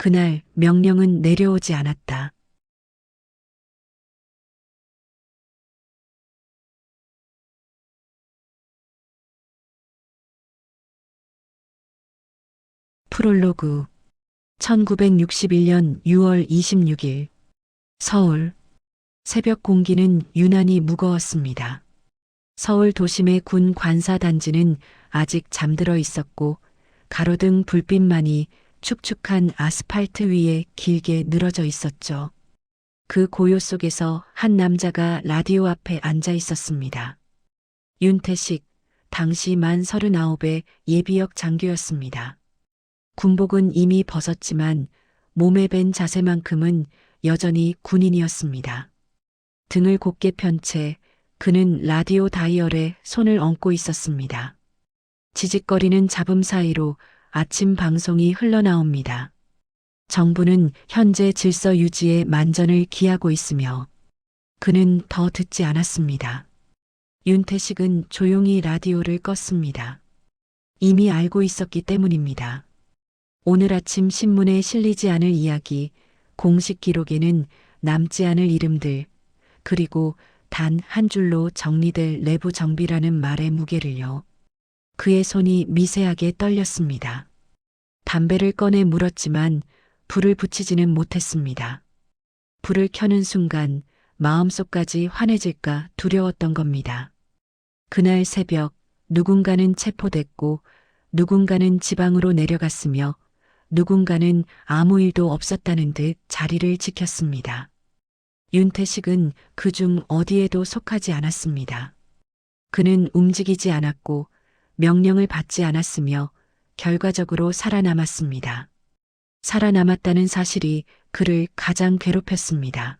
그날 명령은 내려오지 않았다. 프롤로그 1961년 6월 26일 서울 새벽 공기는 유난히 무거웠습니다. 서울 도심의 군 관사단지는 아직 잠들어 있었고 가로등 불빛만이 축축한 아스팔트 위에 길게 늘어져 있었죠. 그 고요 속에서 한 남자가 라디오 앞에 앉아 있었습니다. 윤태식, 당시 만 39의 예비역 장교였습니다. 군복은 이미 벗었지만 몸에 밴 자세만큼은 여전히 군인이었습니다. 등을 곧게 편 채 그는 라디오 다이얼에 손을 얹고 있었습니다. 지직거리는 잡음 사이로 아침 방송이 흘러나옵니다. 정부는 현재 질서 유지에 만전을 기하고 있으며 그는 더 듣지 않았습니다. 윤태식은 조용히 라디오를 껐습니다. 이미 알고 있었기 때문입니다. 오늘 아침 신문에 실리지 않을 이야기, 공식 기록에는 남지 않을 이름들, 그리고 단 한 줄로 정리될 내부 정비라는 말의 무게를요. 그의 손이 미세하게 떨렸습니다. 담배를 꺼내 물었지만 불을 붙이지는 못했습니다. 불을 켜는 순간 마음속까지 환해질까 두려웠던 겁니다. 그날 새벽 누군가는 체포됐고 누군가는 지방으로 내려갔으며 누군가는 아무 일도 없었다는 듯 자리를 지켰습니다. 윤태식은 그중 어디에도 속하지 않았습니다. 그는 움직이지 않았고 명령을 받지 않았으며 결과적으로 살아남았습니다. 살아남았다는 사실이 그를 가장 괴롭혔습니다.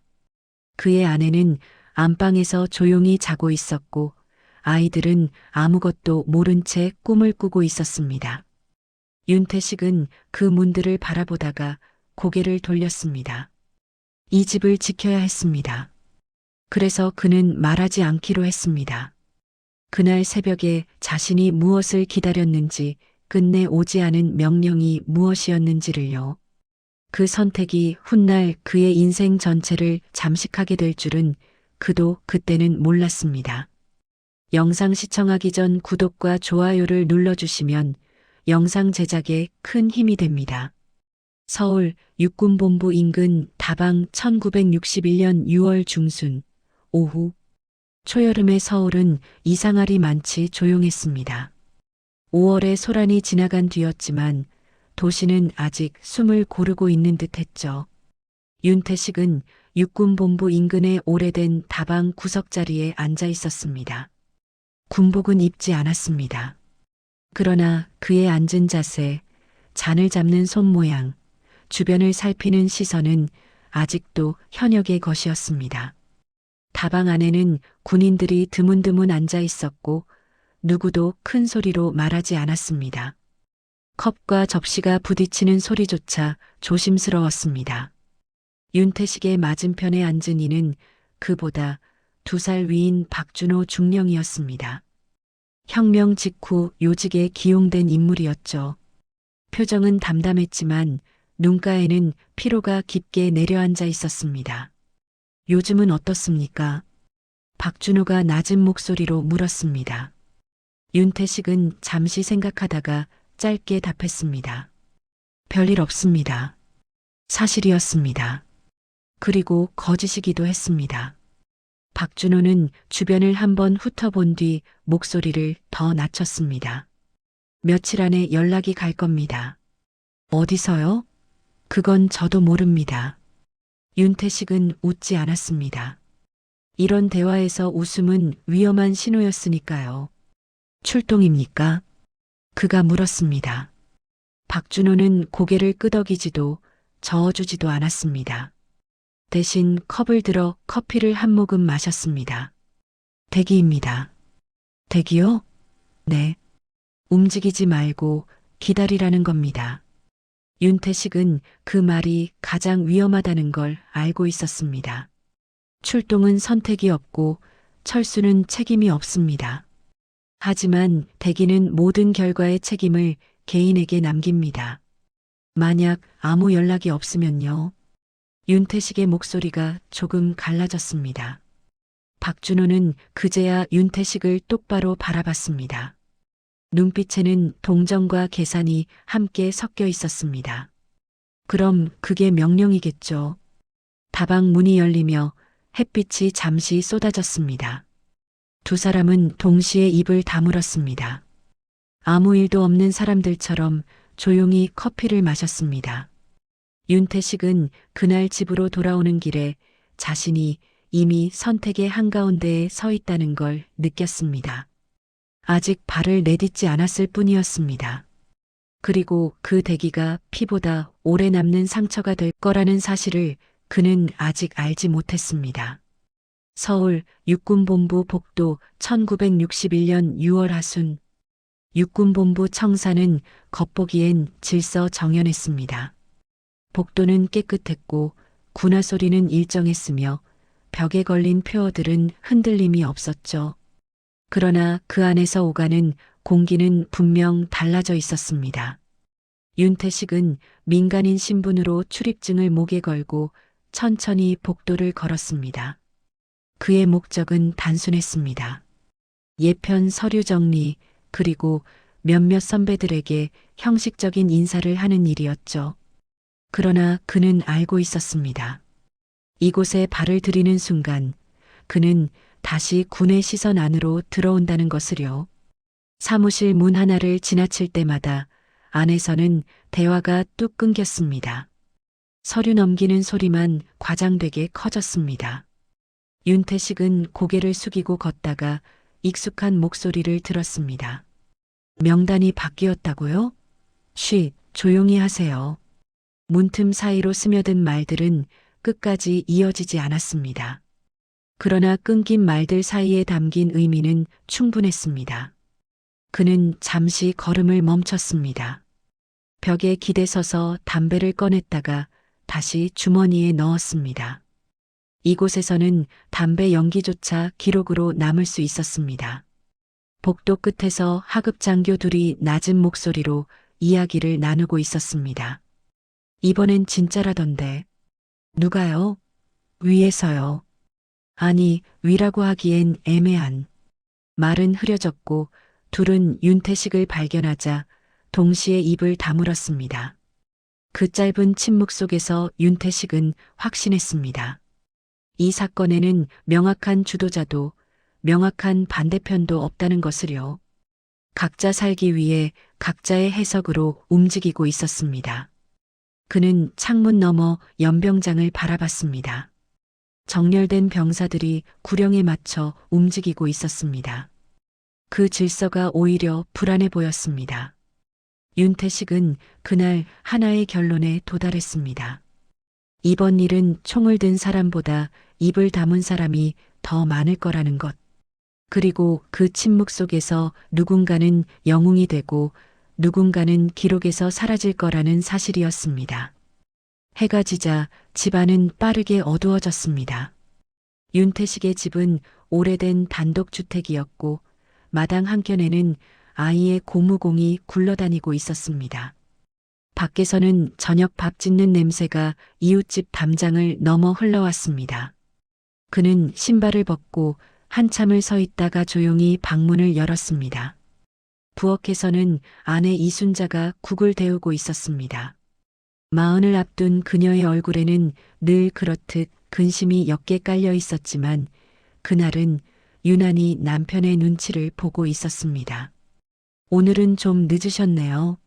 그의 아내는 안방에서 조용히 자고 있었고 아이들은 아무것도 모른 채 꿈을 꾸고 있었습니다. 윤태식은 그 문들을 바라보다가 고개를 돌렸습니다. 이 집을 지켜야 했습니다. 그래서 그는 말하지 않기로 했습니다. 그날 새벽에 자신이 무엇을 기다렸는지 끝내 오지 않은 명령이 무엇이었는지를요. 그 선택이 훗날 그의 인생 전체를 잠식하게 될 줄은 그도 그때는 몰랐습니다. 영상 시청하기 전 구독과 좋아요를 눌러주시면 영상 제작에 큰 힘이 됩니다. 서울 육군본부 인근 다방 1961년 6월 중순 오후 초여름의 서울은 이상하리 많지 조용했습니다. 5월의 소란이 지나간 뒤였지만 도시는 아직 숨을 고르고 있는 듯했죠. 윤태식은 육군본부 인근의 오래된 다방 구석자리에 앉아 있었습니다. 군복은 입지 않았습니다. 그러나 그의 앉은 자세, 잔을 잡는 손 모양, 주변을 살피는 시선은 아직도 현역의 것이었습니다. 다방 안에는 군인들이 드문드문 앉아 있었고 누구도 큰 소리로 말하지 않았습니다. 컵과 접시가 부딪히는 소리조차 조심스러웠습니다. 윤태식의 맞은편에 앉은 이는 그보다 2살 위인 박준호 중령이었습니다. 혁명 직후 요직에 기용된 인물이었죠. 표정은 담담했지만 눈가에는 피로가 깊게 내려앉아 있었습니다. 요즘은 어떻습니까? 박준호가 낮은 목소리로 물었습니다. 윤태식은 잠시 생각하다가 짧게 답했습니다. 별일 없습니다. 사실이었습니다. 그리고 거짓이기도 했습니다. 박준호는 주변을 한번 훑어본 뒤 목소리를 더 낮췄습니다. 며칠 안에 연락이 갈 겁니다. 어디서요? 그건 저도 모릅니다. 윤태식은 웃지 않았습니다. 이런 대화에서 웃음은 위험한 신호였으니까요. 출동입니까? 그가 물었습니다. 박준호는 고개를 끄덕이지도 저어주지도 않았습니다. 대신 컵을 들어 커피를 한 모금 마셨습니다. 대기입니다. 대기요? 네. 움직이지 말고 기다리라는 겁니다. 윤태식은 그 말이 가장 위험하다는 걸 알고 있었습니다. 출동은 선택이 없고 철수는 책임이 없습니다. 하지만 대기는 모든 결과의 책임을 개인에게 남깁니다. 만약 아무 연락이 없으면요. 윤태식의 목소리가 조금 갈라졌습니다. 박준호는 그제야 윤태식을 똑바로 바라봤습니다. 눈빛에는 동정과 계산이 함께 섞여 있었습니다. 그럼 그게 명령이겠죠. 다방 문이 열리며 햇빛이 잠시 쏟아졌습니다. 두 사람은 동시에 입을 다물었습니다. 아무 일도 없는 사람들처럼 조용히 커피를 마셨습니다. 윤태식은 그날 집으로 돌아오는 길에 자신이 이미 선택의 한가운데에 서 있다는 걸 느꼈습니다. 아직 발을 내딛지 않았을 뿐이었습니다. 그리고 그 대기가 피보다 오래 남는 상처가 될 거라는 사실을 그는 아직 알지 못했습니다. 서울 육군본부 복도 1961년 6월 하순 육군본부 청사는 겉보기엔 질서정연했습니다. 복도는 깨끗했고 군화 소리는 일정했으며 벽에 걸린 표어들은 흔들림이 없었죠. 그러나 그 안에서 오가는 공기는 분명 달라져 있었습니다. 윤태식은 민간인 신분으로 출입증을 목에 걸고 천천히 복도를 걸었습니다. 그의 목적은 단순했습니다. 예편 서류 정리, 그리고 몇몇 선배들에게 형식적인 인사를 하는 일이었죠. 그러나 그는 알고 있었습니다. 이곳에 발을 들이는 순간 그는 다시 군의 시선 안으로 들어온다는 것을요. 사무실 문 하나를 지나칠 때마다 안에서는 대화가 뚝 끊겼습니다. 서류 넘기는 소리만 과장되게 커졌습니다. 윤태식은 고개를 숙이고 걷다가 익숙한 목소리를 들었습니다. 명단이 바뀌었다고요? 쉿, 조용히 하세요. 문틈 사이로 스며든 말들은 끝까지 이어지지 않았습니다. 그러나 끊긴 말들 사이에 담긴 의미는 충분했습니다. 그는 잠시 걸음을 멈췄습니다. 벽에 기대서서 담배를 꺼냈다가 다시 주머니에 넣었습니다. 이곳에서는 담배 연기조차 기록으로 남을 수 있었습니다. 복도 끝에서 하급 장교 둘이 낮은 목소리로 이야기를 나누고 있었습니다. 이번엔 진짜라던데. 누가요? 위에서요. 아니, 위라고 하기엔 애매한. 말은 흐려졌고 둘은 윤태식을 발견하자 동시에 입을 다물었습니다. 그 짧은 침묵 속에서 윤태식은 확신했습니다. 이 사건에는 명확한 주도자도 명확한 반대편도 없다는 것을요. 각자 살기 위해 각자의 해석으로 움직이고 있었습니다. 그는 창문 너머 연병장을 바라봤습니다. 정렬된 병사들이 구령에 맞춰 움직이고 있었습니다. 그 질서가 오히려 불안해 보였습니다. 윤태식은 그날 하나의 결론에 도달했습니다. 이번 일은 총을 든 사람보다 입을 다문 사람이 더 많을 거라는 것. 그리고 그 침묵 속에서 누군가는 영웅이 되고 누군가는 기록에서 사라질 거라는 사실이었습니다. 해가 지자 집안은 빠르게 어두워졌습니다. 윤태식의 집은 오래된 단독주택이었고 마당 한켠에는 아이의 고무공이 굴러다니고 있었습니다. 밖에서는 저녁 밥 짓는 냄새가 이웃집 담장을 넘어 흘러왔습니다. 그는 신발을 벗고 한참을 서 있다가 조용히 방문을 열었습니다. 부엌에서는 아내 이순자가 국을 데우고 있었습니다. 마흔을 앞둔 그녀의 얼굴에는 늘 그렇듯 근심이 옅게 깔려 있었지만 그날은 유난히 남편의 눈치를 보고 있었습니다. 오늘은 좀 늦으셨네요.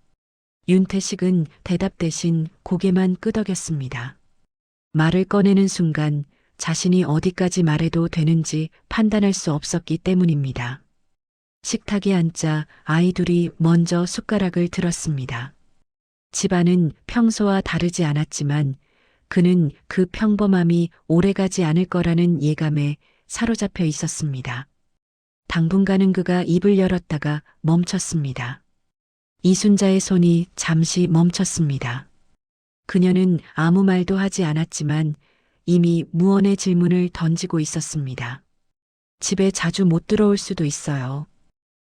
윤태식은 대답 대신 고개만 끄덕였습니다. 말을 꺼내는 순간 자신이 어디까지 말해도 되는지 판단할 수 없었기 때문입니다. 식탁에 앉자 아이 둘이 먼저 숟가락을 들었습니다. 집안은 평소와 다르지 않았지만 그는 그 평범함이 오래가지 않을 거라는 예감에 사로잡혀 있었습니다. 당분간은 그가 입을 열었다가 멈췄습니다. 이순자의 손이 잠시 멈췄습니다. 그녀는 아무 말도 하지 않았지만 이미 무언의 질문을 던지고 있었습니다. 집에 자주 못 들어올 수도 있어요.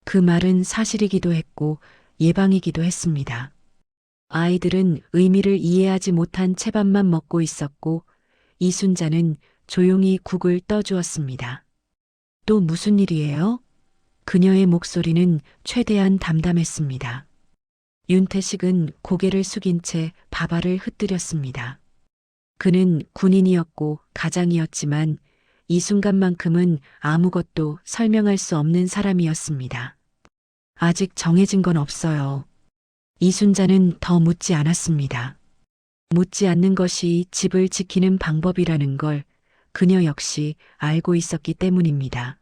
그 말은 사실이기도 했고 예방이기도 했습니다. 아이들은 의미를 이해하지 못한 채밥만 먹고 있었고 이순자는 조용히 국을 떠주었습니다. 또 무슨 일이에요? 그녀의 목소리는 최대한 담담했습니다. 윤태식은 고개를 숙인 채 밥알을 흩뜨렸습니다. 그는 군인이었고 가장이었지만 이 순간만큼은 아무것도 설명할 수 없는 사람이었습니다. 아직 정해진 건 없어요. 이순자는 더 묻지 않았습니다. 묻지 않는 것이 집을 지키는 방법이라는 걸 그녀 역시 알고 있었기 때문입니다.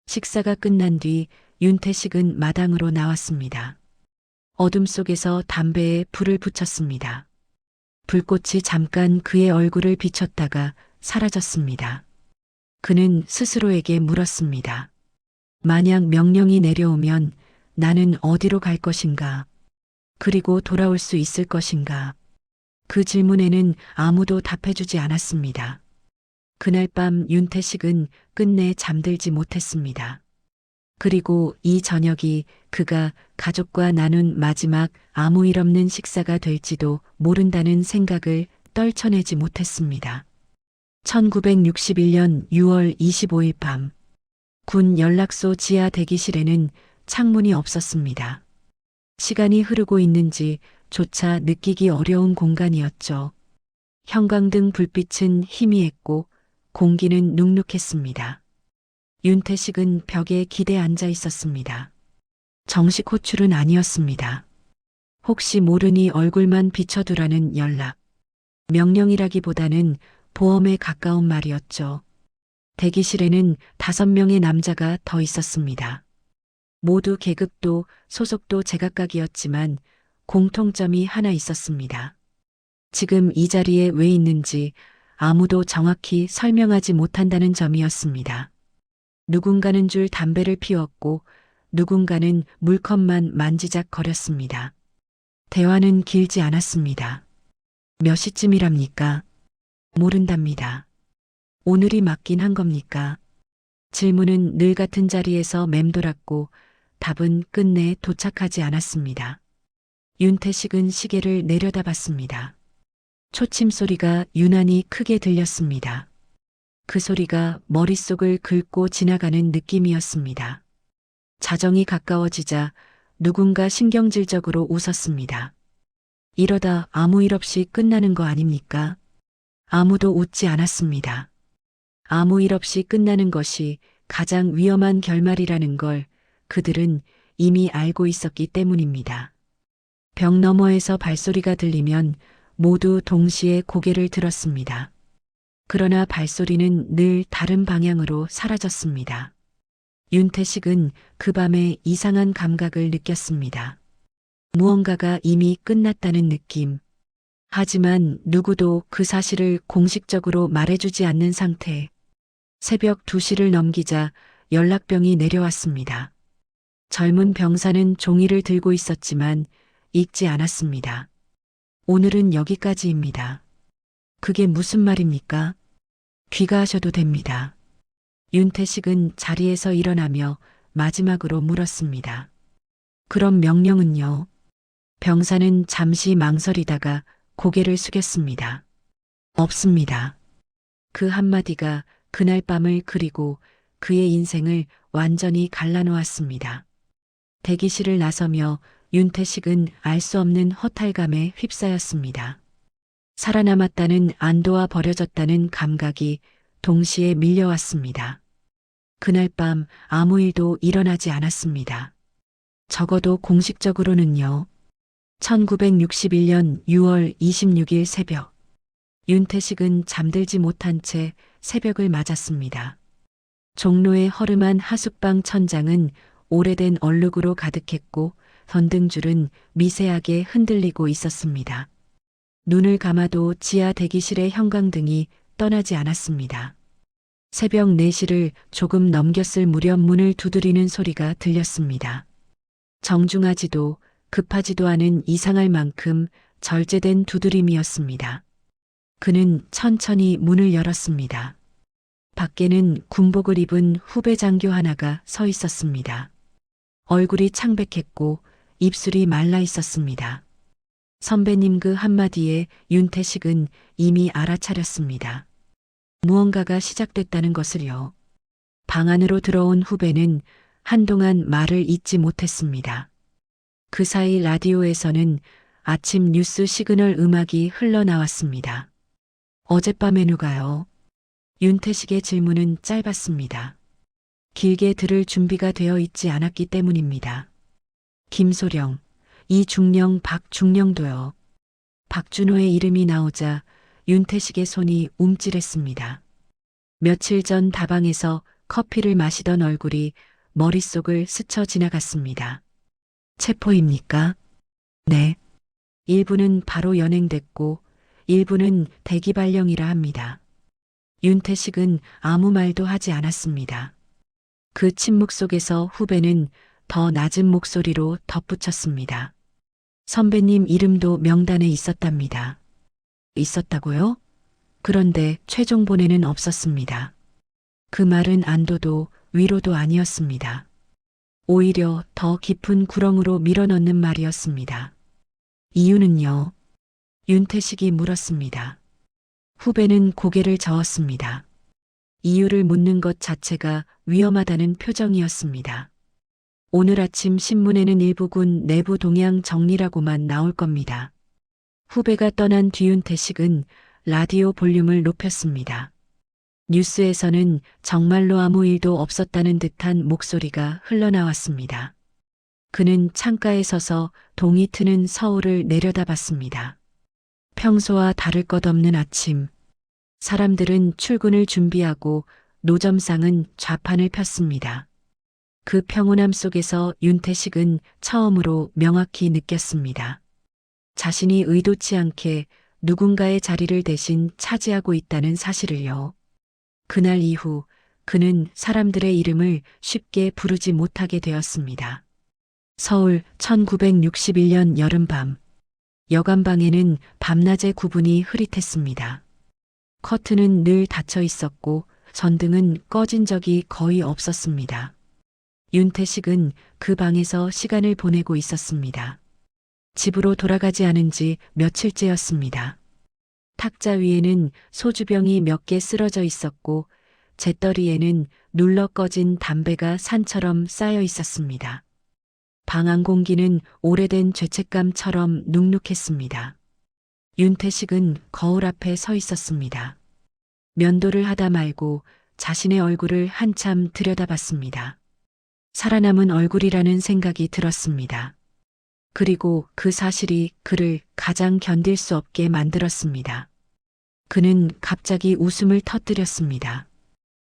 식사가 끝난 뒤 윤태식은 마당으로 나왔습니다. 어둠 속에서 담배에 불을 붙였습니다. 불꽃이 잠깐 그의 얼굴을 비췄다가 사라졌습니다. 그는 스스로에게 물었습니다. 만약 명령이 내려오면 나는 어디로 갈 것인가? 그리고 돌아올 수 있을 것인가? 그 질문에는 아무도 답해주지 않았습니다. 그날 밤 윤태식은 끝내 잠들지 못했습니다. 그리고 이 저녁이 그가 가족과 나눈 마지막 아무 일 없는 식사가 될지도 모른다는 생각을 떨쳐내지 못했습니다. 1961년 6월 25일 밤, 군 연락소 지하 대기실에는 창문이 없었습니다. 시간이 흐르고 있는지 조차 느끼기 어려운 공간이었죠. 형광등 불빛은 희미했고 공기는 눅눅했습니다. 윤태식은 벽에 기대 앉아 있었습니다. 정식 호출은 아니었습니다. 혹시 모르니 얼굴만 비춰두라는 연락. 명령이라기보다는 보험에 가까운 말이었죠. 대기실에는 5명의 남자가 더 있었습니다. 모두 계급도 소속도 제각각이었지만 공통점이 하나 있었습니다. 지금 이 자리에 왜 있는지 아무도 정확히 설명하지 못한다는 점이었습니다. 누군가는 줄 담배를 피웠고 누군가는 물컵만 만지작거렸습니다. 대화는 길지 않았습니다. 몇 시쯤이랍니까? 모른답니다. 오늘이 맞긴 한 겁니까? 질문은 늘 같은 자리에서 맴돌았고 답은 끝내 도착하지 않았습니다. 윤태식은 시계를 내려다봤습니다. 초침 소리가 유난히 크게 들렸습니다. 그 소리가 머릿속을 긁고 지나가는 느낌이었습니다. 자정이 가까워지자 누군가 신경질적으로 웃었습니다. 이러다 아무 일 없이 끝나는 거 아닙니까? 아무도 웃지 않았습니다. 아무 일 없이 끝나는 것이 가장 위험한 결말이라는 걸 그들은 이미 알고 있었기 때문입니다. 벽 너머에서 발소리가 들리면 모두 동시에 고개를 들었습니다. 그러나 발소리는 늘 다른 방향으로 사라졌습니다. 윤태식은 그 밤에 이상한 감각을 느꼈습니다. 무언가가 이미 끝났다는 느낌. 하지만 누구도 그 사실을 공식적으로 말해주지 않는 상태. 새벽 2시를 넘기자 연락병이 내려왔습니다. 젊은 병사는 종이를 들고 있었지만 읽지 않았습니다. 오늘은 여기까지입니다. 그게 무슨 말입니까? 귀가하셔도 됩니다. 윤태식은 자리에서 일어나며 마지막으로 물었습니다. 그럼 명령은요? 병사는 잠시 망설이다가 고개를 숙였습니다. 없습니다. 그 한마디가 그날 밤을 그리고 그의 인생을 완전히 갈라놓았습니다. 대기실을 나서며 윤태식은 알 수 없는 허탈감에 휩싸였습니다. 살아남았다는 안도와 버려졌다는 감각이 동시에 밀려왔습니다. 그날 밤 아무 일도 일어나지 않았습니다. 적어도 공식적으로는요. 1961년 6월 26일 새벽, 윤태식은 잠들지 못한 채 새벽을 맞았습니다. 종로의 허름한 하숙방 천장은 오래된 얼룩으로 가득했고 전등줄은 미세하게 흔들리고 있었습니다. 눈을 감아도 지하 대기실의 형광등이 떠나지 않았습니다. 새벽 4시를 조금 넘겼을 무렵 문을 두드리는 소리가 들렸습니다. 정중하지도 급하지도 않은 이상할 만큼 절제된 두드림이었습니다. 그는 천천히 문을 열었습니다. 밖에는 군복을 입은 후배 장교 하나가 서 있었습니다. 얼굴이 창백했고 입술이 말라 있었습니다. 선배님 그 한마디에 윤태식은 이미 알아차렸습니다. 무언가가 시작됐다는 것을요. 방 안으로 들어온 후배는 한동안 말을 잇지 못했습니다. 그 사이 라디오에서는 아침 뉴스 시그널 음악이 흘러나왔습니다. 어젯밤에 누가요? 윤태식의 질문은 짧았습니다. 길게 들을 준비가 되어 있지 않았기 때문입니다. 김소령, 이중령, 박중령도요. 박준호의 이름이 나오자 윤태식의 손이 움찔했습니다. 며칠 전 다방에서 커피를 마시던 얼굴이 머릿속을 스쳐 지나갔습니다. 체포입니까? 네. 일부는 바로 연행됐고 일부는 대기 발령이라 합니다. 윤태식은 아무 말도 하지 않았습니다. 그 침묵 속에서 후배는 더 낮은 목소리로 덧붙였습니다. 선배님 이름도 명단에 있었답니다. 있었다고요? 그런데 최종본에는 없었습니다. 그 말은 안도도 위로도 아니었습니다. 오히려 더 깊은 구렁으로 밀어넣는 말이었습니다. 이유는요? 윤태식이 물었습니다. 후배는 고개를 저었습니다. 이유를 묻는 것 자체가 위험하다는 표정이었습니다. 오늘 아침 신문에는 일부군 내부 동향 정리라고만 나올 겁니다. 후배가 떠난 뒤 윤태식은 라디오 볼륨을 높였습니다. 뉴스에서는 정말로 아무 일도 없었다는 듯한 목소리가 흘러나왔습니다. 그는 창가에 서서 동이 트는 서울을 내려다봤습니다. 평소와 다를 것 없는 아침. 사람들은 출근을 준비하고 노점상은 좌판을 폈습니다. 그 평온함 속에서 윤태식은 처음으로 명확히 느꼈습니다. 자신이 의도치 않게 누군가의 자리를 대신 차지하고 있다는 사실을요. 그날 이후 그는 사람들의 이름을 쉽게 부르지 못하게 되었습니다. 서울 1961년 여름밤. 여간방에는 밤낮의 구분이 흐릿했습니다. 커튼은 늘 닫혀 있었고 전등은 꺼진 적이 거의 없었습니다. 윤태식은 그 방에서 시간을 보내고 있었습니다. 집으로 돌아가지 않은 지 며칠째였습니다. 탁자 위에는 소주병이 몇 개 쓰러져 있었고 재떨이에는 눌러 꺼진 담배가 산처럼 쌓여 있었습니다. 방 안 공기는 오래된 죄책감처럼 눅눅했습니다. 윤태식은 거울 앞에 서 있었습니다. 면도를 하다 말고 자신의 얼굴을 한참 들여다봤습니다. 살아남은 얼굴이라는 생각이 들었습니다. 그리고 그 사실이 그를 가장 견딜 수 없게 만들었습니다. 그는 갑자기 웃음을 터뜨렸습니다.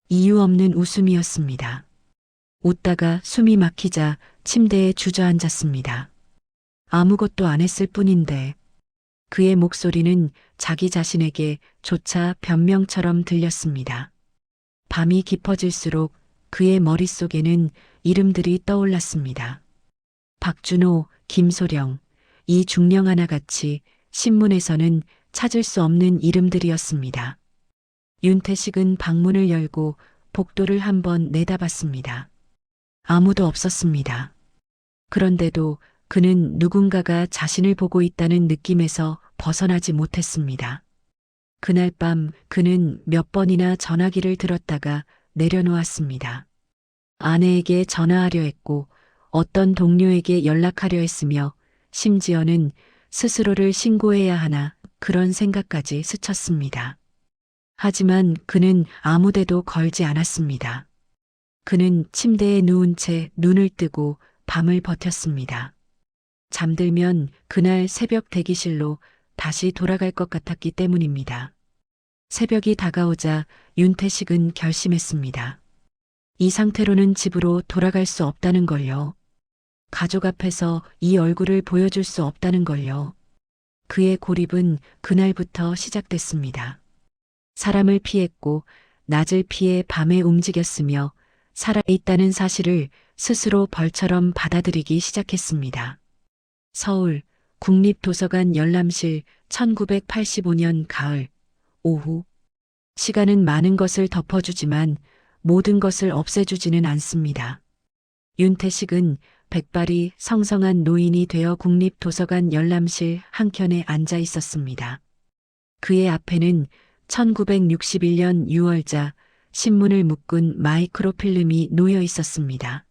이유 없는 웃음이었습니다. 웃다가 숨이 막히자 침대에 주저앉았습니다. 아무것도 안 했을 뿐인데 그의 목소리는 자기 자신에게 조차 변명처럼 들렸습니다. 밤이 깊어질수록 그의 머릿속에는 이름들이 떠올랐습니다. 박준호, 김소령, 이중령 하나같이 신문에서는 찾을 수 없는 이름들이었습니다. 윤태식은 방문을 열고 복도를 한번 내다봤습니다. 아무도 없었습니다. 그런데도 그는 누군가가 자신을 보고 있다는 느낌에서 벗어나지 못했습니다. 그날 밤 그는 몇 번이나 전화기를 들었다가 내려놓았습니다. 아내에게 전화하려 했고 어떤 동료에게 연락하려 했으며 심지어는 스스로를 신고해야 하나 그런 생각까지 스쳤습니다. 하지만 그는 아무데도 걸지 않았습니다. 그는 침대에 누운 채 눈을 뜨고 밤을 버텼습니다. 잠들면 그날 새벽 대기실로 다시 돌아갈 것 같았기 때문입니다. 새벽이 다가오자 윤태식은 결심했습니다. 이 상태로는 집으로 돌아갈 수 없다는 걸요. 가족 앞에서 이 얼굴을 보여줄 수 없다는 걸요. 그의 고립은 그날부터 시작됐습니다. 사람을 피했고 낮을 피해 밤에 움직였으며 살아있다는 사실을 스스로 벌처럼 받아들이기 시작했습니다. 서울 국립도서관 열람실 1985년 가을 오후. 시간은 많은 것을 덮어주지만 모든 것을 없애주지는 않습니다. 윤태식은 백발이 성성한 노인이 되어 국립도서관 열람실 한켠에 앉아 있었습니다. 그의 앞에는 1961년 6월자 신문을 묶은 마이크로필름이 놓여 있었습니다.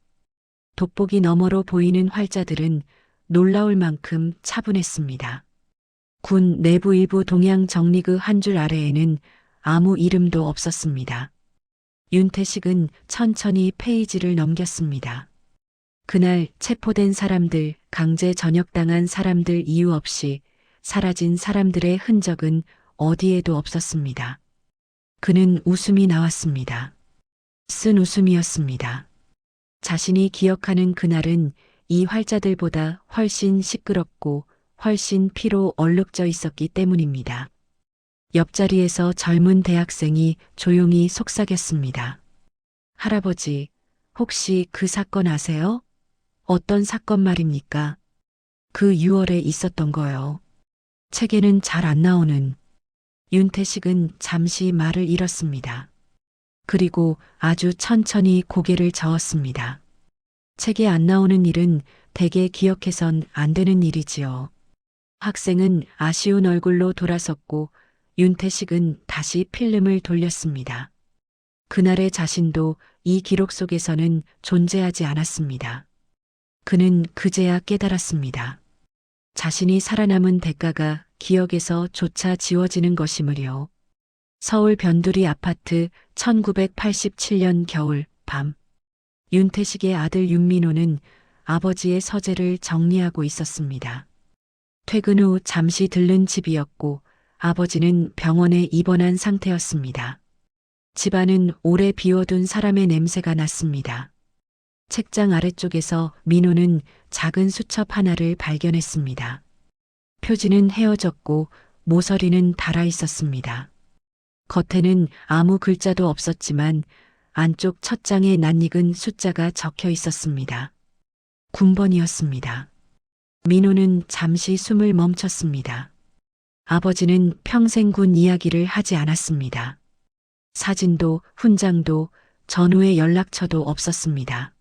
돋보기 너머로 보이는 활자들은 놀라울 만큼 차분했습니다. 군 내부 일부 동향 정리그 한 줄 아래에는 아무 이름도 없었습니다. 윤태식은 천천히 페이지를 넘겼습니다. 그날 체포된 사람들, 강제 전역당한 사람들 이유 없이 사라진 사람들의 흔적은 어디에도 없었습니다. 그는 웃음이 나왔습니다. 쓴 웃음이었습니다. 자신이 기억하는 그날은 이 활자들보다 훨씬 시끄럽고 훨씬 피로 얼룩져 있었기 때문입니다. 옆자리에서 젊은 대학생이 조용히 속삭였습니다. 할아버지, 혹시 그 사건 아세요? 어떤 사건 말입니까? 그 6월에 있었던 거요. 책에는 잘 안 나오는. 윤태식은 잠시 말을 잃었습니다. 그리고 아주 천천히 고개를 저었습니다. 책에 안 나오는 일은 대개 기억해선 안 되는 일이지요. 학생은 아쉬운 얼굴로 돌아섰고 윤태식은 다시 필름을 돌렸습니다. 그날의 자신도 이 기록 속에서는 존재하지 않았습니다. 그는 그제야 깨달았습니다. 자신이 살아남은 대가가 기억에서 조차 지워지는 것이므려. 서울 변두리 아파트 1987년 겨울 밤. 윤태식의 아들 윤민호는 아버지의 서재를 정리하고 있었습니다. 퇴근 후 잠시 들른 집이었고 아버지는 병원에 입원한 상태였습니다. 집안은 오래 비워둔 사람의 냄새가 났습니다. 책장 아래쪽에서 민호는 작은 수첩 하나를 발견했습니다. 표지는 헤어졌고 모서리는 닳아 있었습니다. 겉에는 아무 글자도 없었지만 안쪽 첫 장에 낯익은 숫자가 적혀 있었습니다. 군번이었습니다. 민호는 잠시 숨을 멈췄습니다. 아버지는 평생 군 이야기를 하지 않았습니다. 사진도 훈장도 전후의 연락처도 없었습니다.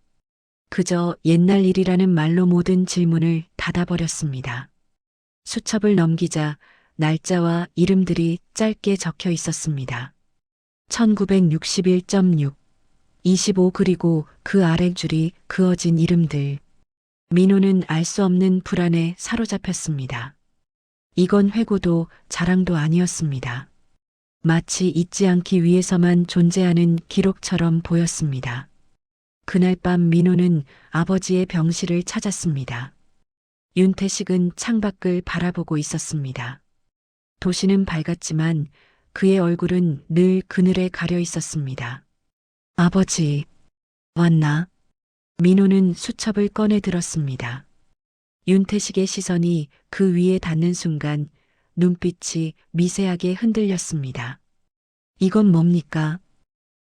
그저 옛날 일이라는 말로 모든 질문을 닫아버렸습니다. 수첩을 넘기자 날짜와 이름들이 짧게 적혀 있었습니다. 1961.6, 25 그리고 그 아랫줄이 그어진 이름들. 민호는 알 수 없는 불안에 사로잡혔습니다. 이건 회고도 자랑도 아니었습니다. 마치 잊지 않기 위해서만 존재하는 기록처럼 보였습니다. 그날 밤 민호는 아버지의 병실을 찾았습니다. 윤태식은 창밖을 바라보고 있었습니다. 도시는 밝았지만 그의 얼굴은 늘 그늘에 가려 있었습니다. 아버지, 왔나? 민호는 수첩을 꺼내 들었습니다. 윤태식의 시선이 그 위에 닿는 순간 눈빛이 미세하게 흔들렸습니다. 이건 뭡니까?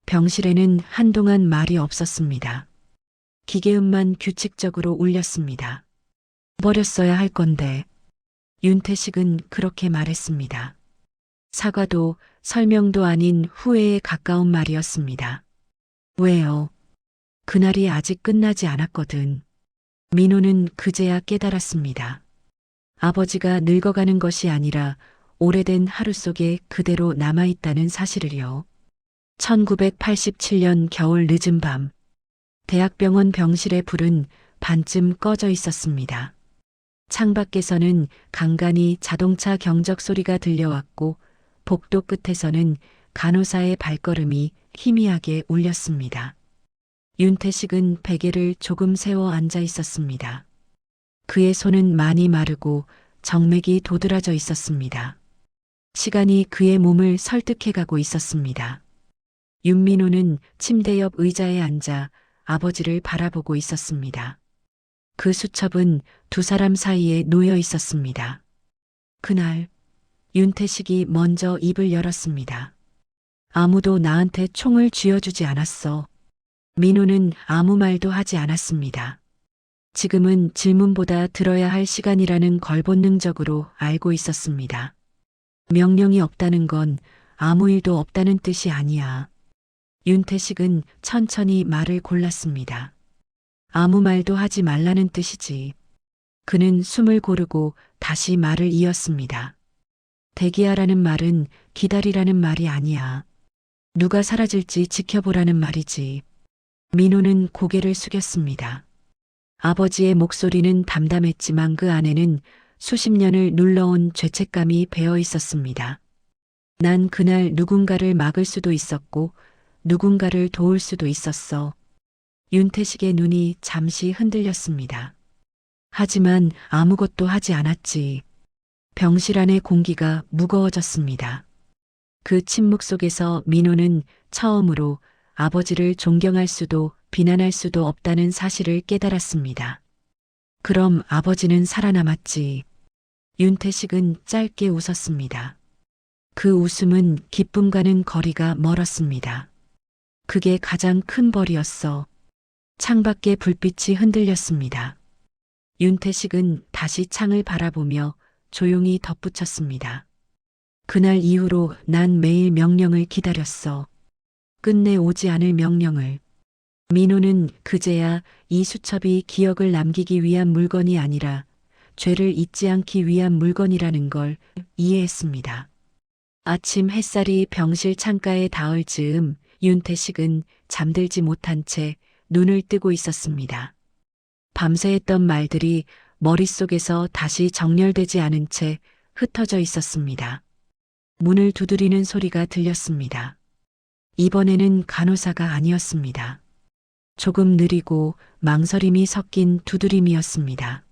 병실에는 한동안 말이 없었습니다. 기계음만 규칙적으로 울렸습니다. 버렸어야 할 건데. 윤태식은 그렇게 말했습니다. 사과도 설명도 아닌 후회에 가까운 말이었습니다. 왜요? 그날이 아직 끝나지 않았거든. 민호는 그제야 깨달았습니다. 아버지가 늙어가는 것이 아니라 오래된 하루 속에 그대로 남아있다는 사실을요. 1987년 겨울 늦은 밤, 대학병원 병실의 불은 반쯤 꺼져 있었습니다. 창밖에서는 간간히 자동차 경적 소리가 들려왔고 복도 끝에서는 간호사의 발걸음이 희미하게 울렸습니다. 윤태식은 베개를 조금 세워 앉아 있었습니다. 그의 손은 많이 마르고 정맥이 도드라져 있었습니다. 시간이 그의 몸을 설득해가고 있었습니다. 윤민호는 침대 옆 의자에 앉아 아버지를 바라보고 있었습니다. 그 수첩은 두 사람 사이에 놓여 있었습니다. 그날 윤태식이 먼저 입을 열었습니다. 아무도 나한테 총을 쥐어주지 않았어. 민호는 아무 말도 하지 않았습니다. 지금은 질문보다 들어야 할 시간이라는 걸 본능적으로 알고 있었습니다. 명령이 없다는 건 아무 일도 없다는 뜻이 아니야. 윤태식은 천천히 말을 골랐습니다. 아무 말도 하지 말라는 뜻이지. 그는 숨을 고르고 다시 말을 이었습니다. 대기하라는 말은 기다리라는 말이 아니야. 누가 사라질지 지켜보라는 말이지. 민호는 고개를 숙였습니다. 아버지의 목소리는 담담했지만 그 안에는 수십 년을 눌러온 죄책감이 배어 있었습니다. 난 그날 누군가를 막을 수도 있었고 누군가를 도울 수도 있었어. 윤태식의 눈이 잠시 흔들렸습니다. 하지만 아무것도 하지 않았지. 병실 안의 공기가 무거워졌습니다. 그 침묵 속에서 민호는 처음으로 아버지를 존경할 수도 비난할 수도 없다는 사실을 깨달았습니다. 그럼 아버지는 살아남았지. 윤태식은 짧게 웃었습니다. 그 웃음은 기쁨과는 거리가 멀었습니다. 그게 가장 큰 벌이었어. 창밖에 불빛이 흔들렸습니다. 윤태식은 다시 창을 바라보며 조용히 덧붙였습니다. 그날 이후로 난 매일 명령을 기다렸어. 끝내 오지 않을 명령을. 민호는 그제야 이 수첩이 기억을 남기기 위한 물건이 아니라 죄를 잊지 않기 위한 물건이라는 걸 이해했습니다. 아침 햇살이 병실 창가에 닿을 즈음 윤태식은 잠들지 못한 채 눈을 뜨고 있었습니다. 밤새 했던 말들이 머릿속에서 다시 정렬되지 않은 채 흩어져 있었습니다. 문을 두드리는 소리가 들렸습니다. 이번에는 간호사가 아니었습니다. 조금 느리고 망설임이 섞인 두드림이었습니다.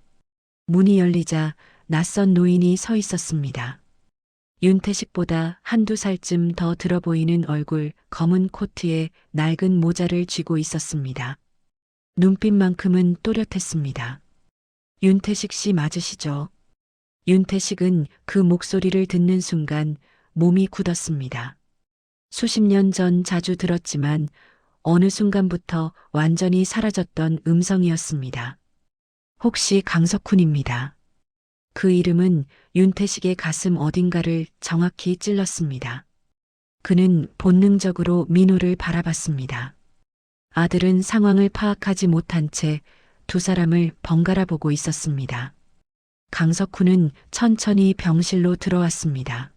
문이 열리자 낯선 노인이 서 있었습니다. 윤태식보다 한두 살쯤 더 들어 보이는 얼굴, 검은 코트에 낡은 모자를 쥐고 있었습니다. 눈빛만큼은 또렷했습니다. 윤태식 씨 맞으시죠? 윤태식은 그 목소리를 듣는 순간 몸이 굳었습니다. 수십 년 전 자주 들었지만 어느 순간부터 완전히 사라졌던 음성이었습니다. 혹시 강석훈입니다. 그 이름은 윤태식의 가슴 어딘가를 정확히 찔렀습니다. 그는 본능적으로 민호를 바라봤습니다. 아들은 상황을 파악하지 못한 채 두 사람을 번갈아 보고 있었습니다. 강석훈은 천천히 병실로 들어왔습니다.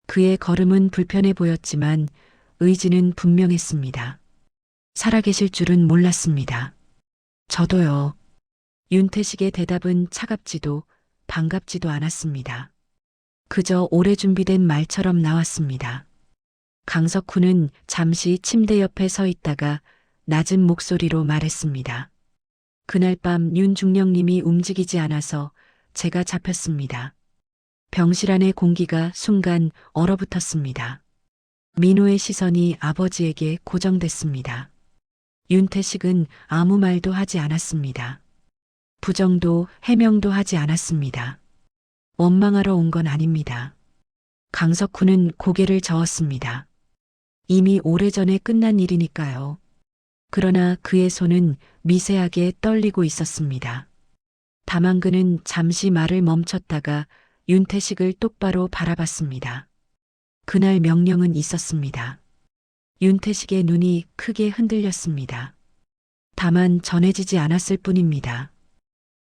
그의 걸음은 불편해 보였지만 의지는 분명했습니다. 살아계실 줄은 몰랐습니다. 저도요. 윤태식의 대답은 차갑지도 반갑지도 않았습니다. 그저 오래 준비된 말처럼 나왔습니다. 강석훈은 잠시 침대 옆에 서 있다가 낮은 목소리로 말했습니다. 그날 밤 윤중령님이 움직이지 않아서 제가 잡혔습니다. 병실 안의 공기가 순간 얼어붙었습니다. 민호의 시선이 아버지에게 고정됐습니다. 윤태식은 아무 말도 하지 않았습니다. 부정도 해명도 하지 않았습니다. 원망하러 온 건 아닙니다. 강석훈은 고개를 저었습니다. 이미 오래전에 끝난 일이니까요. 그러나 그의 손은 미세하게 떨리고 있었습니다. 다만 그는 잠시 말을 멈췄다가 윤태식을 똑바로 바라봤습니다. 그날 명령은 있었습니다. 윤태식의 눈이 크게 흔들렸습니다. 다만 전해지지 않았을 뿐입니다.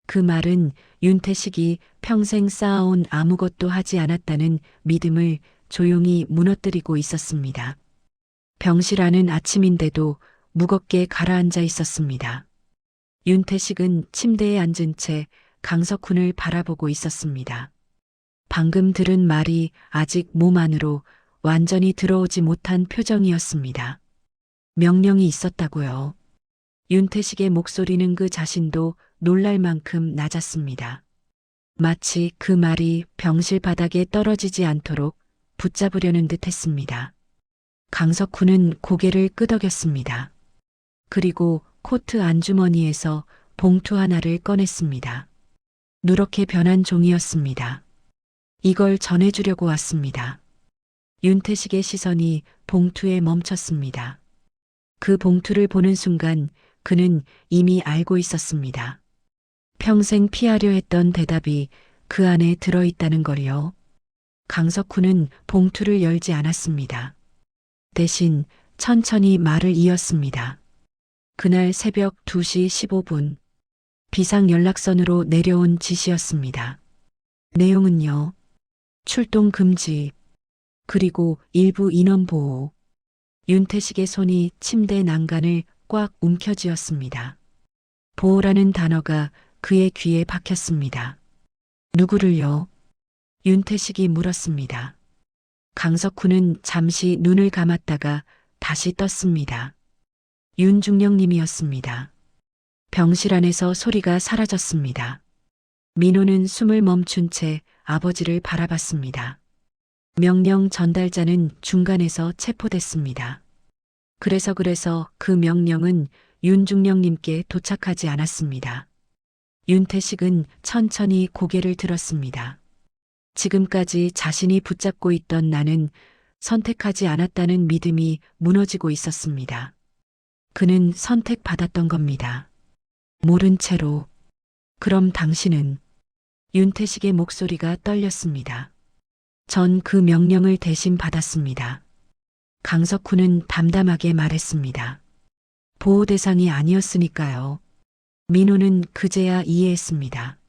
그 말은 윤태식이 평생 쌓아온 아무것도 하지 않았다는 믿음을 조용히 무너뜨리고 있었습니다. 병실 안은 아침인데도 무겁게 가라앉아 있었습니다. 윤태식은 침대에 앉은 채 강석훈을 바라보고 있었습니다. 방금 들은 말이 아직 몸 안으로 완전히 들어오지 못한 표정이었습니다. 명령이 있었다고요. 윤태식의 목소리는 그 자신도 놀랄 만큼 낮았습니다. 마치 그 말이 병실 바닥에 떨어지지 않도록 붙잡으려는 듯 했습니다. 강석훈은 고개를 끄덕였습니다. 그리고 코트 안주머니에서 봉투 하나를 꺼냈습니다. 누렇게 변한 종이였습니다. 이걸 전해주려고 왔습니다. 윤태식의 시선이 봉투에 멈췄습니다. 그 봉투를 보는 순간 그는 이미 알고 있었습니다. 평생 피하려 했던 대답이 그 안에 들어있다는 걸요. 강석훈은 봉투를 열지 않았습니다. 대신 천천히 말을 이었습니다. 그날 새벽 2시 15분 비상 연락선으로 내려온 지시였습니다. 내용은요. 출동 금지, 그리고 일부 인원 보호. 윤태식의 손이 침대 난간을 꽉 움켜쥐었습니다. 보호라는 단어가 그의 귀에 박혔습니다. 누구를요? 윤태식이 물었습니다. 강석훈은 잠시 눈을 감았다가 다시 떴습니다. 윤중령님이었습니다. 병실 안에서 소리가 사라졌습니다. 민호는 숨을 멈춘 채 아버지를 바라봤습니다. 명령 전달자는 중간에서 체포됐습니다. 그래서 그 명령은 윤중령님께 도착하지 않았습니다. 윤태식은 천천히 고개를 들었습니다. 지금까지 자신이 붙잡고 있던 나는 선택하지 않았다는 믿음이 무너지고 있었습니다. 그는 선택받았던 겁니다. 모른 채로. 그럼 당신은? 윤태식의 목소리가 떨렸습니다. 전 그 명령을 대신 받았습니다. 강석훈은 담담하게 말했습니다. 보호 대상이 아니었으니까요. 민호는 그제야 이해했습니다.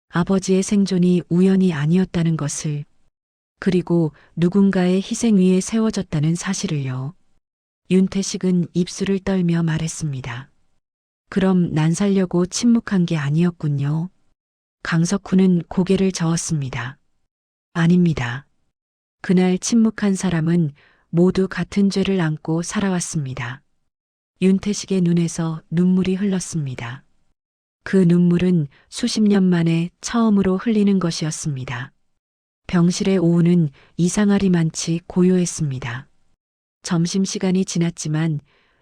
아버지의 생존이 우연이 아니었다는 것을, 그리고 누군가의 희생 위에 세워졌다는 사실을요. 윤태식은 입술을 떨며 말했습니다. 그럼 난 살려고 침묵한 게 아니었군요. 강석훈은 고개를 저었습니다. 아닙니다. 그날 침묵한 사람은 모두 같은 죄를 안고 살아왔습니다. 윤태식의 눈에서 눈물이 흘렀습니다. 그 눈물은 수십 년 만에 처음으로 흘리는 것이었습니다. 병실의 오후는 이상하리만치 고요했습니다. 점심시간이 지났지만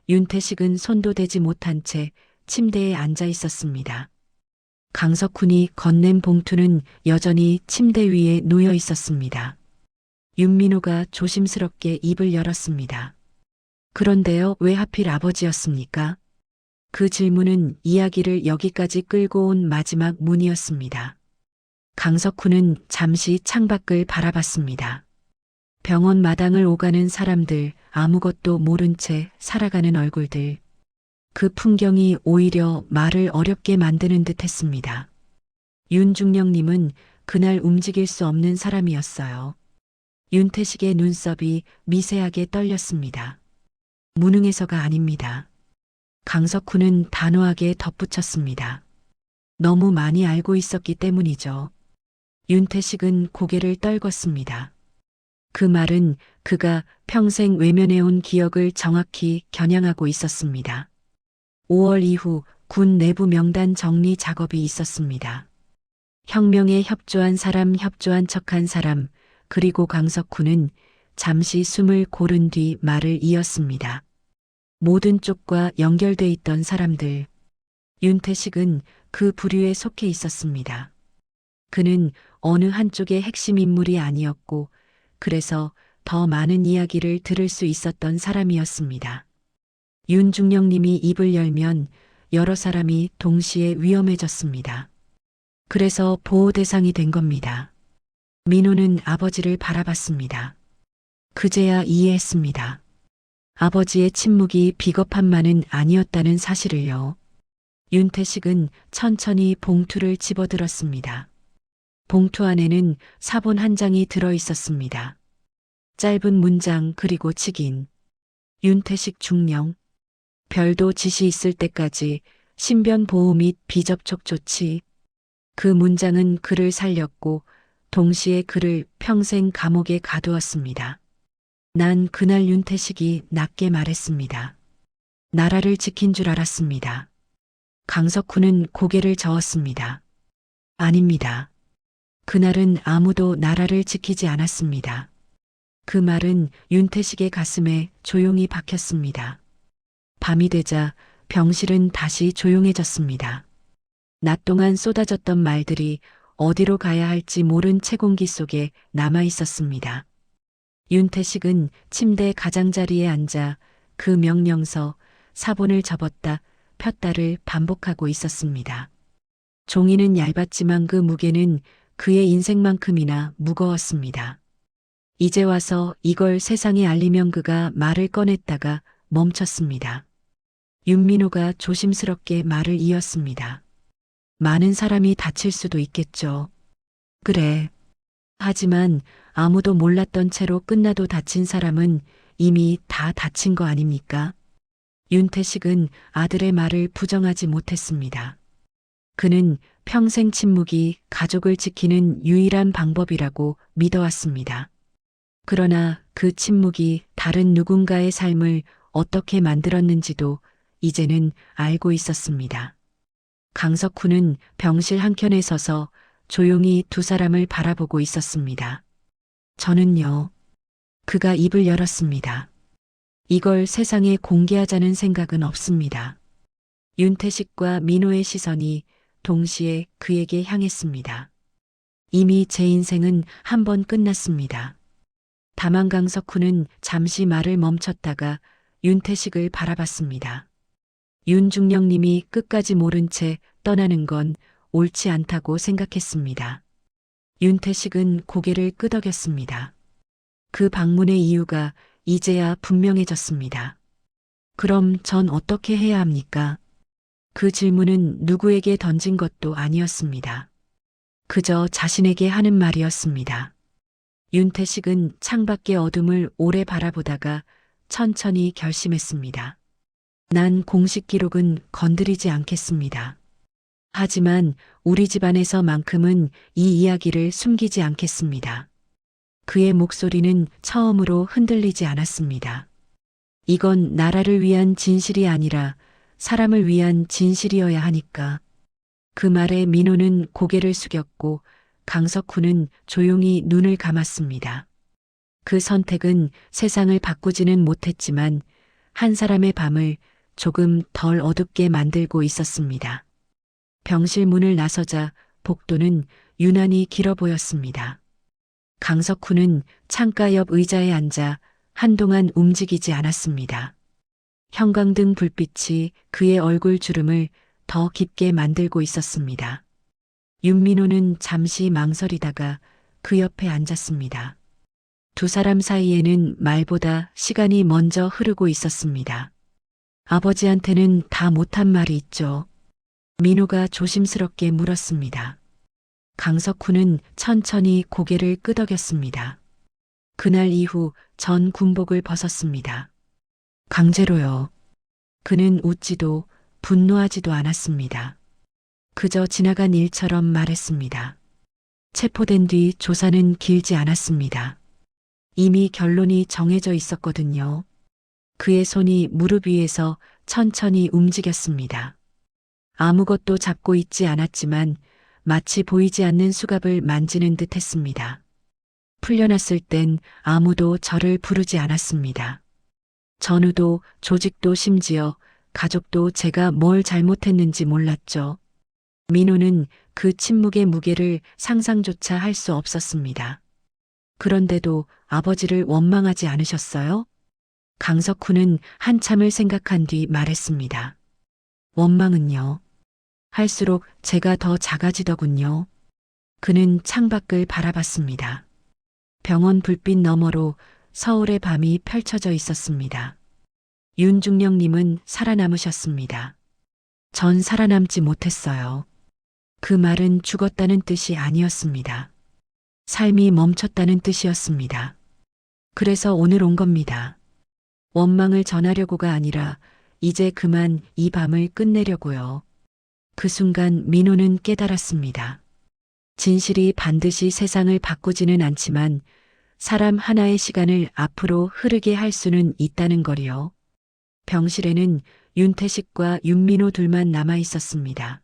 윤태식은 손도 대지 못한 채 침대에 앉아 있었습니다. 강석훈이 건넨 봉투는 여전히 침대 위에 놓여 있었습니다. 윤민호가 조심스럽게 입을 열었습니다. 그런데요, 왜 하필 아버지였습니까? 그 질문은 이야기를 여기까지 끌고 온 마지막 문이었습니다. 강석훈은 잠시 창밖을 바라봤습니다. 병원 마당을 오가는 사람들, 아무것도 모른 채 살아가는 얼굴들. 그 풍경이 오히려 말을 어렵게 만드는 듯 했습니다. 윤중령님은 그날 움직일 수 없는 사람이었어요. 윤태식의 눈썹이 미세하게 떨렸습니다. 무능해서가 아닙니다. 강석훈은 단호하게 덧붙였습니다. 너무 많이 알고 있었기 때문이죠. 윤태식은 고개를 떨궜습니다. 그 말은 그가 평생 외면해온 기억을 정확히 겨냥하고 있었습니다. 5월 이후 군 내부 명단 정리 작업이 있었습니다. 혁명에 협조한 사람, 협조한 척한 사람, 그리고 강석훈은 잠시 숨을 고른 뒤 말을 이었습니다. 모든 쪽과 연결돼 있던 사람들. 윤태식은 그 부류에 속해 있었습니다. 그는 어느 한쪽의 핵심 인물이 아니었고, 그래서 더 많은 이야기를 들을 수 있었던 사람이었습니다. 윤중령님이 입을 열면 여러 사람이 동시에 위험해졌습니다. 그래서 보호 대상이 된 겁니다. 민호는 아버지를 바라봤습니다. 그제야 이해했습니다. 아버지의 침묵이 비겁한만은 아니었다는 사실을요. 윤태식은 천천히 봉투를 집어들었습니다. 봉투 안에는 사본 한 장이 들어 있었습니다. 짧은 문장 그리고 직인. 윤태식 중령. 별도 지시 있을 때까지 신변 보호 및 비접촉 조치. 그 문장은 그를 살렸고 동시에 그를 평생 감옥에 가두었습니다. 난 그날 윤태식이 낮게 말했습니다. 나라를 지킨 줄 알았습니다. 강석훈은 고개를 저었습니다. 아닙니다. 그날은 아무도 나라를 지키지 않았습니다. 그 말은 윤태식의 가슴에 조용히 박혔습니다. 밤이 되자 병실은 다시 조용해졌습니다. 낮 동안 쏟아졌던 말들이 어디로 가야 할지 모른 채공기 속에 남아 있었습니다. 윤태식은 침대 가장자리에 앉아 그 명령서, 사본을 접었다 폈다를 반복하고 있었습니다. 종이는 얇았지만 그 무게는 그의 인생만큼이나 무거웠습니다. 이제 와서 이걸 세상에 알리면 그가 말을 꺼냈다가 멈췄습니다. 윤민호가 조심스럽게 말을 이었습니다. 많은 사람이 다칠 수도 있겠죠. 그래. 하지만 아무도 몰랐던 채로 끝나도 다친 사람은 이미 다 다친 거 아닙니까? 윤태식은 아들의 말을 부정하지 못했습니다. 그는 평생 침묵이 가족을 지키는 유일한 방법이라고 믿어왔습니다. 그러나 그 침묵이 다른 누군가의 삶을 어떻게 만들었는지도 이제는 알고 있었습니다. 강석훈은 병실 한켠에 서서 조용히 두 사람을 바라보고 있었습니다. 저는요. 그가 입을 열었습니다. 이걸 세상에 공개하자는 생각은 없습니다. 윤태식과 민호의 시선이 동시에 그에게 향했습니다. 이미 제 인생은 한 번 끝났습니다. 다만 강석훈은 잠시 말을 멈췄다가 윤태식을 바라봤습니다. 윤중령님이 끝까지 모른 채 떠나는 건 옳지 않다고 생각했습니다. 윤태식은 고개를 끄덕였습니다. 그 방문의 이유가 이제야 분명해졌습니다. 그럼 전 어떻게 해야 합니까? 그 질문은 누구에게 던진 것도 아니었습니다. 그저 자신에게 하는 말이었습니다. 윤태식은 창밖의 어둠을 오래 바라보다가 천천히 결심했습니다. 난 공식 기록은 건드리지 않겠습니다. 하지만 우리 집안에서만큼은 이 이야기를 숨기지 않겠습니다. 그의 목소리는 처음으로 흔들리지 않았습니다. 이건 나라를 위한 진실이 아니라 사람을 위한 진실이어야 하니까. 그 말에 민호는 고개를 숙였고 강석훈은 조용히 눈을 감았습니다. 그 선택은 세상을 바꾸지는 못했지만 한 사람의 밤을 조금 덜 어둡게 만들고 있었습니다. 병실 문을 나서자 복도는 유난히 길어 보였습니다. 강석훈은 창가 옆 의자에 앉아 한동안 움직이지 않았습니다. 형광등 불빛이 그의 얼굴 주름을 더 깊게 만들고 있었습니다. 윤민호는 잠시 망설이다가 그 옆에 앉았습니다. 두 사람 사이에는 말보다 시간이 먼저 흐르고 있었습니다. 아버지한테는 다 못한 말이 있죠. 민호가 조심스럽게 물었습니다. 강석훈은 천천히 고개를 끄덕였습니다. 그날 이후 전 군복을 벗었습니다. 강제로요. 그는 웃지도 분노하지도 않았습니다. 그저 지나간 일처럼 말했습니다. 체포된 뒤 조사는 길지 않았습니다. 이미 결론이 정해져 있었거든요. 그의 손이 무릎 위에서 천천히 움직였습니다. 아무것도 잡고 있지 않았지만 마치 보이지 않는 수갑을 만지는 듯 했습니다. 풀려났을 땐 아무도 저를 부르지 않았습니다. 전우도 조직도 심지어 가족도 제가 뭘 잘못했는지 몰랐죠. 민호는 그 침묵의 무게를 상상조차 할 수 없었습니다. 그런데도 아버지를 원망하지 않으셨어요? 강석훈은 한참을 생각한 뒤 말했습니다. 원망은요. 할수록 제가 더 작아지더군요. 그는 창밖을 바라봤습니다. 병원 불빛 너머로 서울의 밤이 펼쳐져 있었습니다. 윤중령님은 살아남으셨습니다. 전 살아남지 못했어요. 그 말은 죽었다는 뜻이 아니었습니다. 삶이 멈췄다는 뜻이었습니다. 그래서 오늘 온 겁니다. 원망을 전하려고가 아니라 이제 그만 이 밤을 끝내려고요. 그 순간 민호는 깨달았습니다. 진실이 반드시 세상을 바꾸지는 않지만 사람 하나의 시간을 앞으로 흐르게 할 수는 있다는 거리요. 병실에는 윤태식과 윤민호 둘만 남아 있었습니다.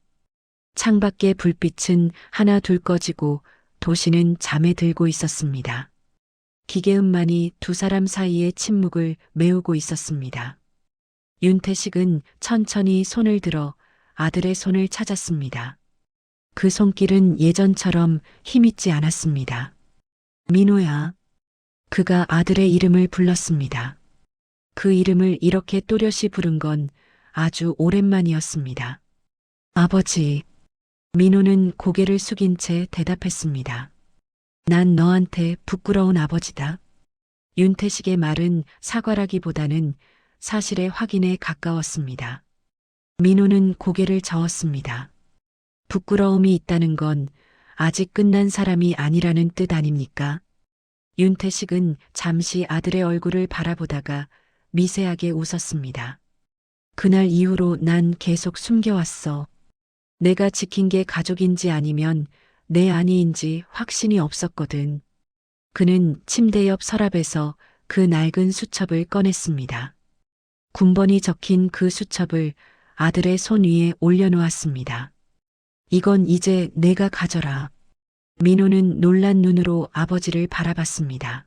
창밖의 불빛은 하나 둘 꺼지고 도시는 잠에 들고 있었습니다. 기계음만이 두 사람 사이의 침묵을 메우고 있었습니다. 윤태식은 천천히 손을 들어 아들의 손을 찾았습니다. 그 손길은 예전처럼 힘있지 않았습니다. 민호야. 그가 아들의 이름을 불렀습니다. 그 이름을 이렇게 또렷이 부른 건 아주 오랜만이었습니다. 아버지. 민호는 고개를 숙인 채 대답했습니다. 난 너한테 부끄러운 아버지다. 윤태식의 말은 사과라기보다는 사실의 확인에 가까웠습니다. 민호는 고개를 저었습니다. 부끄러움이 있다는 건 아직 끝난 사람이 아니라는 뜻 아닙니까? 윤태식은 잠시 아들의 얼굴을 바라보다가 미세하게 웃었습니다. 그날 이후로 난 계속 숨겨왔어. 내가 지킨 게 가족인지 아니면 내 아니인지 확신이 없었거든. 그는 침대 옆 서랍에서 그 낡은 수첩을 꺼냈습니다. 군번이 적힌 그 수첩을 아들의 손 위에 올려놓았습니다. 이건 이제 내가 가져라. 민호는 놀란 눈으로 아버지를 바라봤습니다.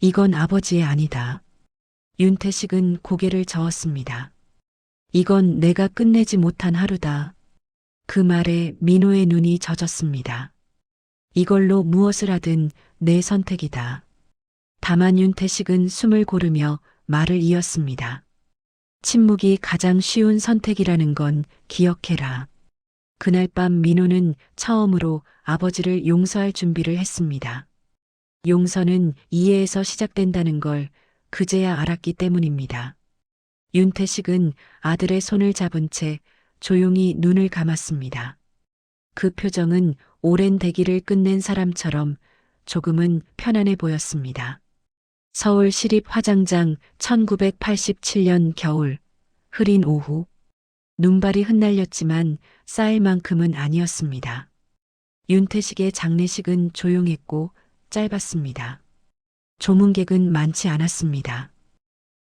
이건 아버지의 아니다. 윤태식은 고개를 저었습니다. 이건 내가 끝내지 못한 하루다. 그 말에 민호의 눈이 젖었습니다. 이걸로 무엇을 하든 내 선택이다. 다만 윤태식은 숨을 고르며 말을 이었습니다. 침묵이 가장 쉬운 선택이라는 건 기억해라. 그날 밤 민호는 처음으로 아버지를 용서할 준비를 했습니다. 용서는 이해에서 시작된다는 걸 그제야 알았기 때문입니다. 윤태식은 아들의 손을 잡은 채 조용히 눈을 감았습니다. 그 표정은 오랜 대기를 끝낸 사람처럼 조금은 편안해 보였습니다. 서울시립화장장 1987년 겨울, 흐린 오후, 눈발이 흩날렸지만 쌓일 만큼은 아니었습니다. 윤태식의 장례식은 조용했고 짧았습니다. 조문객은 많지 않았습니다.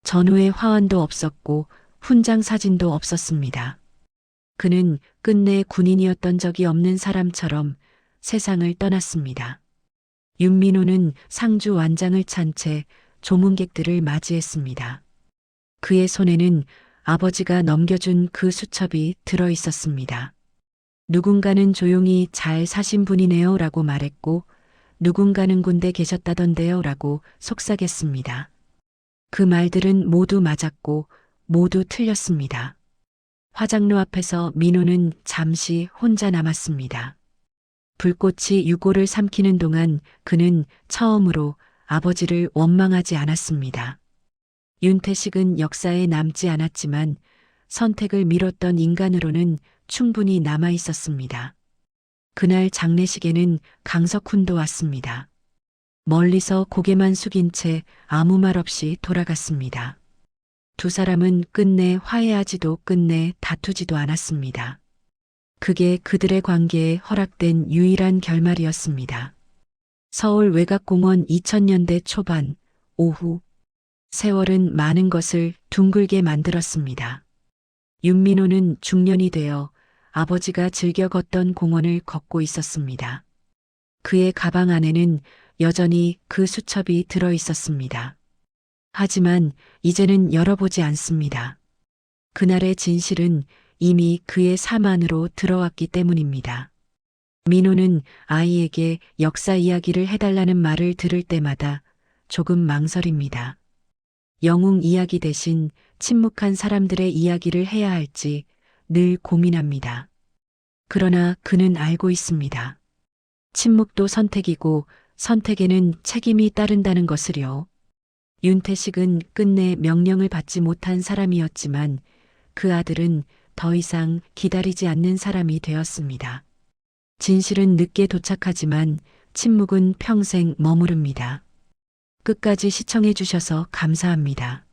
전후의 화환도 없었고 훈장 사진도 없었습니다. 그는 끝내 군인이었던 적이 없는 사람처럼 세상을 떠났습니다. 윤민호는 상주 완장을 찬 채 조문객들을 맞이했습니다. 그의 손에는 아버지가 넘겨준 그 수첩이 들어 있었습니다. 누군가는 조용히 잘 사신 분이네요 라고 말했고 누군가는 군대 계셨다던데요 라고 속삭였습니다. 그 말들은 모두 맞았고 모두 틀렸습니다. 화장로 앞에서 민호는 잠시 혼자 남았습니다. 불꽃이 유골을 삼키는 동안 그는 처음으로 아버지를 원망하지 않았습니다. 윤태식은 역사에 남지 않았지만 선택을 미뤘던 인간으로는 충분히 남아 있었습니다. 그날 장례식에는 강석훈도 왔습니다. 멀리서 고개만 숙인 채 아무 말 없이 돌아갔습니다. 두 사람은 끝내 화해하지도 끝내 다투지도 않았습니다. 그게 그들의 관계에 허락된 유일한 결말이었습니다. 서울 외곽공원 2000년대 초반, 오후, 세월은 많은 것을 둥글게 만들었습니다. 윤민호는 중년이 되어 아버지가 즐겨 걷던 공원을 걷고 있었습니다. 그의 가방 안에는 여전히 그 수첩이 들어 있었습니다. 하지만 이제는 열어보지 않습니다. 그날의 진실은 이미 그의 삶 안으로 들어왔기 때문입니다. 민호는 아이에게 역사 이야기를 해달라는 말을 들을 때마다 조금 망설입니다. 영웅 이야기 대신 침묵한 사람들의 이야기를 해야 할지 늘 고민합니다. 그러나 그는 알고 있습니다. 침묵도 선택이고 선택에는 책임이 따른다는 것을요. 윤태식은 끝내 명령을 받지 못한 사람이었지만 그 아들은 더 이상 기다리지 않는 사람이 되었습니다. 진실은 늦게 도착하지만 침묵은 평생 머무릅니다. 끝까지 시청해 주셔서 감사합니다.